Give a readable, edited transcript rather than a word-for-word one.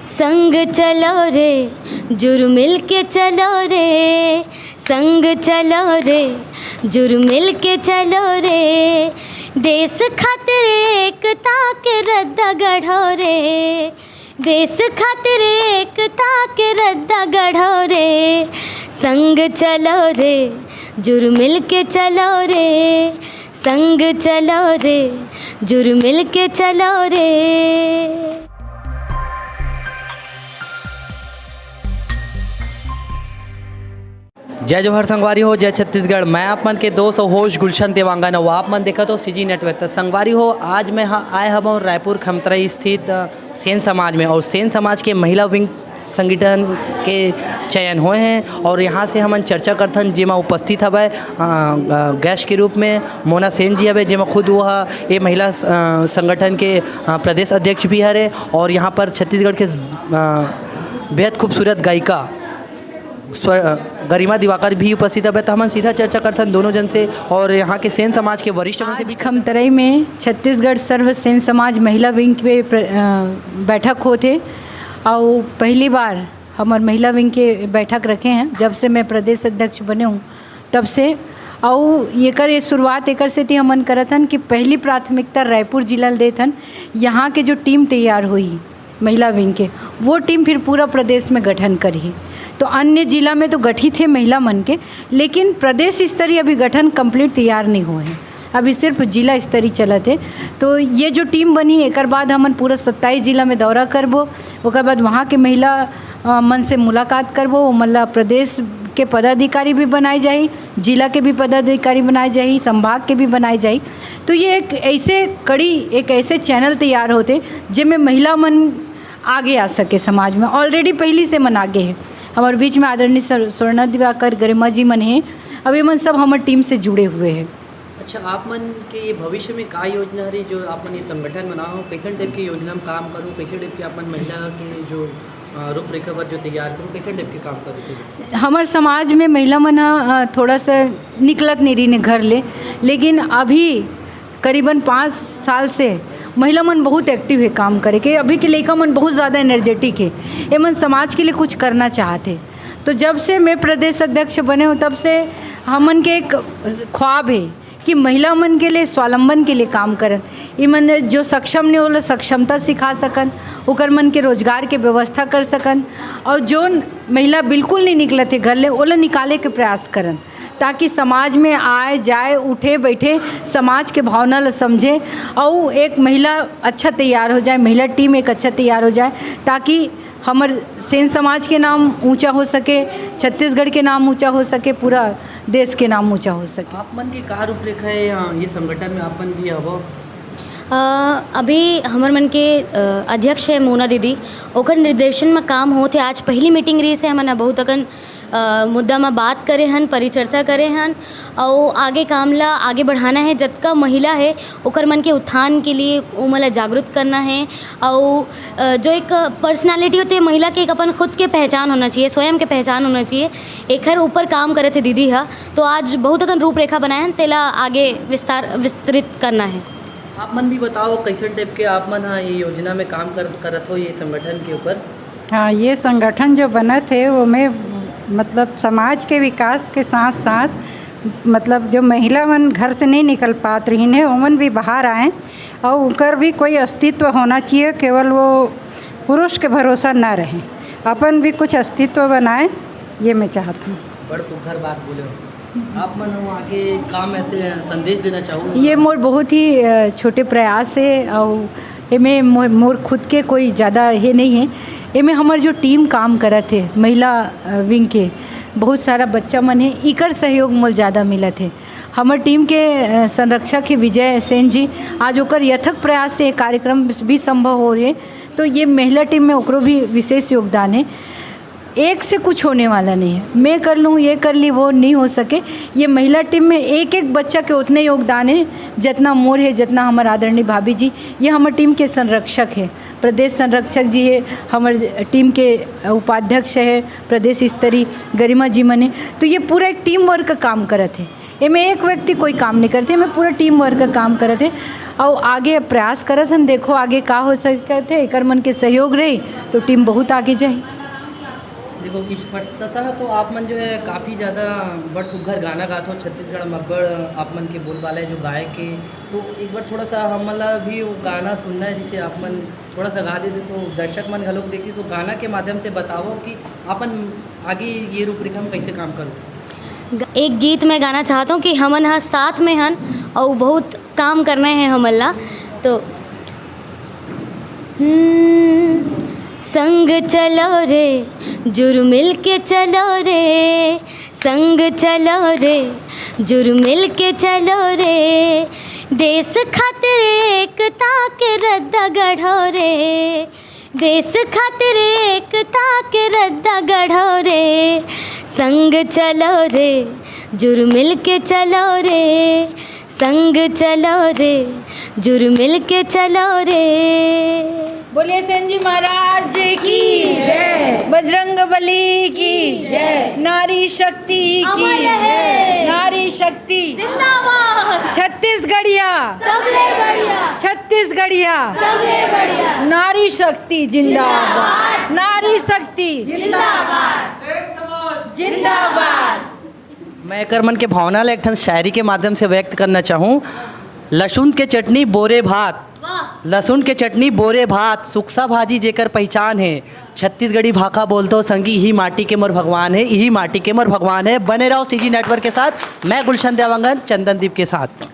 संग चलो रे जुर मिल के चलो रे, संग चलो रे जुर मिल के चलो रे, देश खातिर एकता के रद्दा गढ़ो रे, देश खातिर एकता के रद्दा गढ़ो रे, संग चलो रे जुर मिल के चलो रे, संग चलो रे जुर मिल के चलो रे। जय जोहर संगवारी हो, जय छत्तीसगढ़। मैं आप मन के दोस्त और होस्ट गुलशन देवांगन हो। आप मन देखा तो सीजी नेटवर्क। तो संगवारी हो, आज मैं आए हम रायपुर खमतराई स्थित सेन समाज में, और सेन समाज के महिला विंग संगठन के चयन हुए हैं और यहाँ से हम चर्चा करथन जेमा उपस्थित हवे गेस्ट के रूप में मोना सेन जी हवे, जेमा खुद वह ये महिला संगठन के प्रदेश अध्यक्ष भी हरे, और यहाँ पर छत्तीसगढ़ के बेहद खूबसूरत गायिका गरिमा दिवाकर भी उपस्थित है। तो हम सीधा चर्चा करथन दोनों जन से और यहाँ के सेन समाज के वरिष्ठ से भी। खमतराई में छत्तीसगढ़ सर्व सेन समाज महिला विंग पे बैठक होते और पहली बार हमार महिला विंग के बैठक रखे हैं जब से मैं प्रदेश अध्यक्ष बने हूँ तब से। और ये शुरुआत एक से थी हमन करथन कि पहली प्राथमिकता रायपुर जिला देथन। यहाँ के जो टीम तैयार हुई महिला विंग के, वो टीम फिर पूरा प्रदेश में गठन करी। तो अन्य जिला में तो गठित थे महिला मन के, लेकिन प्रदेश स्तरीय अभी गठन कंप्लीट तैयार नहीं हुए हैं, अभी सिर्फ जिला स्तरीय चलत है। तो ये जो टीम बनी एक बाद हमन पूरा 27 जिला में दौरा करबो, ओकर बाद वहाँ के महिला मन से मुलाकात करबो, मतलब प्रदेश के पदाधिकारी भी बनाए जाए, जिला के भी पदाधिकारी बनाए जाए, संभाग के भी बनाए जाए। तो ये एक ऐसे कड़ी, एक ऐसे चैनल तैयार होते जिनमें महिला मन आगे आ सके समाज में। ऑलरेडी पहली से मन आगे है, हमारे बीच में आदरणीय स्वर्णा दिवाकर गरिमा जी मन है, अब ये मन सब हमारे टीम से जुड़े हुए हैं। अच्छा, आप मन के ये भविष्य में का योजना है जो आप मन ये संगठन बनाओ, कैसे टाइप की योजना में काम करूँ, कैसे टाइप के आप मन महिला के जो रूपरेखा पर जो तैयार करूँ, कैसे टाइप के काम करूँ? हमारे समाज में महिला मन थोड़ा सा निकलत नहीं रही ने घर ले, लेकिन अभी करीबन 5 साल से महिला मन बहुत एक्टिव है काम करे के। अभी के लड़का मन बहुत ज़्यादा एनर्जेटिक है, ये मन समाज के लिए कुछ करना चाहते। तो जब से मैं प्रदेश अध्यक्ष बने हूँ तब से हमन के एक ख्वाब है कि महिला मन के लिए स्वावलंबन के लिए काम करन। ये मन जो सक्षम नहीं होला सक्षमता सिखा सकन, ओकर मन के रोजगार के व्यवस्था कर सकन, और जो महिला बिल्कुल नहीं निकलत है घर ले ओला निकाले के प्रयास करन, ताकि समाज में आए जाए उठे बैठे समाज के भावना ल समझे और एक महिला अच्छा तैयार हो जाए, महिला टीम एक अच्छा तैयार हो जाए, ताकि हमर सेन समाज के नाम ऊंचा हो सके, छत्तीसगढ़ के नाम ऊंचा हो सके, पूरा देश के नाम ऊंचा हो सके। आप मन के का रूपरेखा है ये संगठन में आप मन भी हवो? अभी हमार मन के अध्यक्ष है मोना दीदी, ओकर निर्देशन में काम होते। आज पहली मीटिंग रही से हमन बहुत अकन मुद्दा में बात करे हन, परिचर्चा करे हन, और आगे काम ला आगे बढ़ाना है। जतका महिला है ओकर मन के उत्थान के लिए उमला जागरूक करना है, और जो एक पर्सनालिटी होती है महिला के, एक अपन खुद के पहचान होना चाहिए, स्वयं के पहचान होना चाहिए, एक हर ऊपर काम करे थे दीदी हा। तो आज बहुत अकन रूपरेखा बनाए हैं, तेला आगे विस्तृत करना है। आप मन भी बताओ कैसे टाइप के आप मन ये योजना में काम करत हो ये संगठन के ऊपर? हाँ, ये संगठन जो बना थे वो में मतलब समाज के विकास के साथ साथ मतलब जो महिला मन घर से नहीं निकल पात रही हैं उमन भी बाहर आएँ और उनकर भी कोई अस्तित्व होना चाहिए, केवल वो पुरुष के भरोसा ना रहे, अपन भी कुछ अस्तित्व बनाए, ये मैं चाहती हूँ। बड़ सुघर बात बोले आप मन आगे काम ऐसे संदेश देना चाहूँ? ये मोर बहुत ही छोटे प्रयास है और इमें मोर खुद के कोई ज़्यादा ये नहीं है। इमें हमार जो टीम काम करत है महिला विंग के, बहुत सारा बच्चा मन है, इकर सहयोग मोल ज़्यादा मिलत है। हमार टीम के संरक्षक है विजय सेन जी, आज ओकर यथक प्रयास से कार्यक्रम भी संभव हो रहे। तो ये महिला टीम में ओकरो भी विशेष योगदान है। एक से कुछ होने वाला नहीं है, मैं कर लूँ ये कर ली वो नहीं हो सके। ये महिला टीम में एक एक बच्चा के उतने योगदान है जितना मोर है, जितना हमारे आदरणीय भाभी जी, ये हमारे टीम के संरक्षक है, प्रदेश संरक्षक जी है, हमारे टीम के उपाध्यक्ष है प्रदेश स्तरीय गरिमा जी मने। तो ये पूरा एक टीम वर्क का काम करते हैं, ये में एक व्यक्ति कोई काम नहीं करते, मैं पूरा टीम वर्क का काम करते हैं। और आगे प्रयास करत हन, देखो आगे का हो सकते है, एकर मन के सहयोग रही तो टीम बहुत आगे जाई। देखो स्पष्टतः तो आप मन जो है काफ़ी ज़्यादा बड़ सुघर गाना गाते हो, छत्तीसगढ़ में बड़ आप मन के बोल वाले जो गायक के, तो एक बार थोड़ा सा हमला भी वो गाना सुनना है जिसे आप मन थोड़ा सा गा देते तो दर्शक मन घलोक देखी, सो गाना के माध्यम से बताओ कि अपन आगे ये रूपरेखा में कैसे काम करो। एक गीत मैं गाना चाहता हूँ कि हमन हा साथ में हन और बहुत काम करना है हमला। तो संग चलो रे जुर मिल के चलो रे, संग चलो रे जुर मिल के चलो रे, देश खातिर एकता के रद्दा गढ़ो रे, देश खातिर एकता के रद्दा गढ़ो रे, संग चलो रे जुर मिल के चलो रे, संग चलो रे जुर मिल के चलो रे। बोलिए सेन जी महाराज की जय, बजरंग बली की जय, नारी शक्ति की जय, नारी शक्ति जिंदाबाद, छत्तीसगढ़िया सबले बढ़िया, छत्तीसगढ़िया सबले बढ़िया, नारी शक्ति जिंदाबाद, नारी शक्ति जिंदाबाद, जिंदाबाद। मैं एकर मन के भावना ला एक ठन शायरी के माध्यम से व्यक्त करना चाहूँ। लहसुन के चटनी बोरे भात, लहसुन के चटनी बोरे भात, सुक्सा भाजी जेकर पहचान है, छत्तीसगढ़ी भाखा बोलते हो संगी, यही माटी के मोर भगवान है, यही माटी के मोर भगवान है। बने रहो सीजी नेटवर्क के साथ, मैं गुलशन देवांगन चंदनदीप के साथ।